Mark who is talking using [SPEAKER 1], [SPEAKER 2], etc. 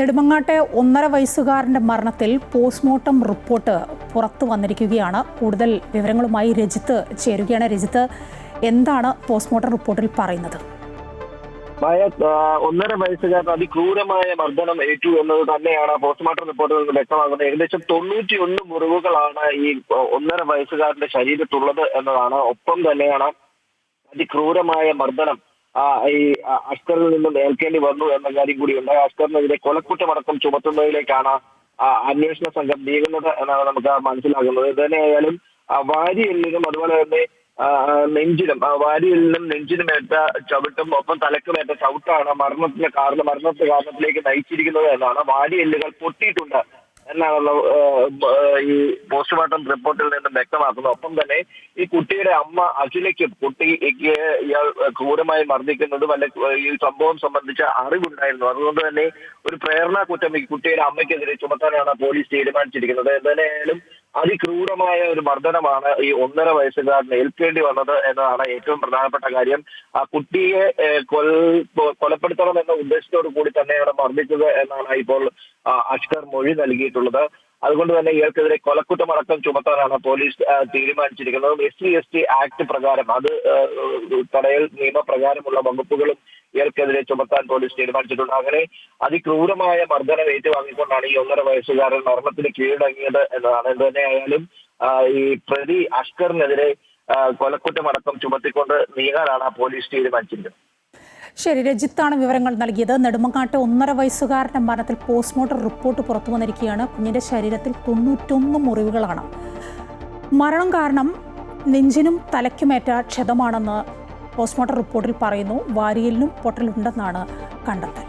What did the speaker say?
[SPEAKER 1] നെടുമങ്ങാട്ടെ 1.5 വയസ്സുകാരന്റെ മരണത്തിൽ postmortem report പുറത്തു വന്നിരിക്കുകയാണ്. കൂടുതൽ വിവരങ്ങളുമായി രജിത്ത് ചേരുകയാണ്. രജിത്ത്, എന്താണ് പോസ്റ്റ്മോർട്ടം റിപ്പോർട്ടിൽ പറയുന്നത്?
[SPEAKER 2] 1.5 വയസ്സുകാരൻ അതിക്രൂരമായ മർദ്ദനം ഏറ്റു എന്നത് തന്നെയാണ് പോസ്റ്റ്മോർട്ടം റിപ്പോർട്ടിൽ നിന്ന് വ്യക്തമാകുന്നത്. ഏകദേശം 91 മുറിവുകളാണ് ഈ 1.5 വയസ്സുകാരന്റെ ശരീരത്തുള്ളത് എന്നതാണ്. ഒപ്പം തന്നെയാണ് അതിക്രൂരമായ മർദ്ദനം ഈ അസ്കറിൽ നിന്നും ഏൽക്കേണ്ടി വന്നു എന്ന കാര്യം കൂടിയുണ്ട്. അസ്കറിനെതിരെ കൊലക്കുറ്റമടക്കം ചുമത്തുന്നതിലേക്കാണ് അന്വേഷണ സംഘം നീങ്ങുന്നത് എന്നാണ് നമുക്ക് മനസ്സിലാകുന്നത്. ഇതന്നെയായാലും വാരിയെല്ലിനും അതുപോലെ തന്നെ വാരിയെല്ലിനും നെഞ്ചിനുമേറ്റ ചവിട്ടും ഒപ്പം തലക്കുമേറ്റ ചവിട്ടാണ് മരണത്തിന്റെ കാരണത്തിലേക്ക് നയിച്ചിരിക്കുന്നത് എന്നാണ്. വാരിയെല്ലുകൾ പൊട്ടിയിട്ടുണ്ട് എന്നാണല്ലോ ഈ പോസ്റ്റ്മോർട്ടം റിപ്പോർട്ടിൽ നിന്നും വ്യക്തമാക്കുന്നത്. ഒപ്പം തന്നെ ഈ കുട്ടിയുടെ അമ്മ അഖിലയ്ക്കും കുട്ടിക്ക് ഇയാൾ ക്രൂരമായി മർദ്ദിക്കുന്നതും ഈ സംഭവം സംബന്ധിച്ച അറിവുണ്ടായിരുന്നു. അതുകൊണ്ട് തന്നെ ഒരു പ്രേരണാ കുറ്റം ഈ കുട്ടിയുടെ അമ്മയ്ക്കെതിരെ ചുമത്താനാണ് പോലീസ് തീരുമാനിച്ചിരിക്കുന്നത്. എന്തായാലും അതിക്രൂരമായ ഒരു മർദ്ദനമാണ് ഈ 1.5 വയസ്സുകാരന് ഏൽക്കേണ്ടി വന്നത് എന്നതാണ് ഏറ്റവും പ്രധാനപ്പെട്ട കാര്യം. ആ കുട്ടിയെ കൊലപ്പെടുത്തണം എന്ന ഉദ്ദേശത്തോടു കൂടി തന്നെയാണ് മർദ്ദിച്ചത് എന്നാണ് ഇപ്പോൾ അസ്കർ മൊഴി നൽകിയിട്ടുള്ളത്. അതുകൊണ്ട് തന്നെ ഇയാൾക്കെതിരെ കൊലക്കുറ്റമടക്കം ചുമത്താനാണ് പോലീസ് തീരുമാനിച്ചിരിക്കുന്നത്. SC/ST ആക്ട് പ്രകാരം അത് തടയൽ നിയമപ്രകാരമുള്ള വകുപ്പുകളും ഇയാൾക്കെതിരെ ചുമത്താൻ പോലീസ് തീരുമാനിച്ചിട്ടുണ്ട്. അങ്ങനെ അതിക്രൂരമായ മർദ്ദനം ഏറ്റുവാങ്ങിക്കൊണ്ടാണ് ഈ 1.5 വയസ്സുകാരൻ മരണത്തിന് കീഴടങ്ങിയത് എന്നതാണ്. എന്ത് തന്നെയായാലും ഈ പ്രതി അസ്കറിനെതിരെ കൊലക്കുറ്റമടക്കം ചുമത്തിക്കൊണ്ട് നീങ്ങാനാണ് പോലീസ് തീരുമാനിച്ചിരിക്കുന്നത്.
[SPEAKER 1] ശരി, രജിത്താണ് വിവരങ്ങൾ നൽകിയത്. നെടുമങ്ങാട്ടെ 1.5 വയസ്സുകാരന്റെ മരണത്തിൽ പോസ്റ്റ്മോർട്ടം റിപ്പോർട്ട് പുറത്തു വന്നിരിക്കുകയാണ്. കുഞ്ഞിന്റെ ശരീരത്തിൽ 91 മുറിവുകളാണ്. മരണം കാരണം നെഞ്ചിനും തലയ്ക്കുമേറ്റ ക്ഷതമാണെന്ന് പോസ്റ്റ്മോർട്ടം റിപ്പോർട്ടിൽ പറയുന്നു. വാരിയലിനും പൊട്ടലുണ്ടെന്നാണ് കണ്ടെത്തൽ.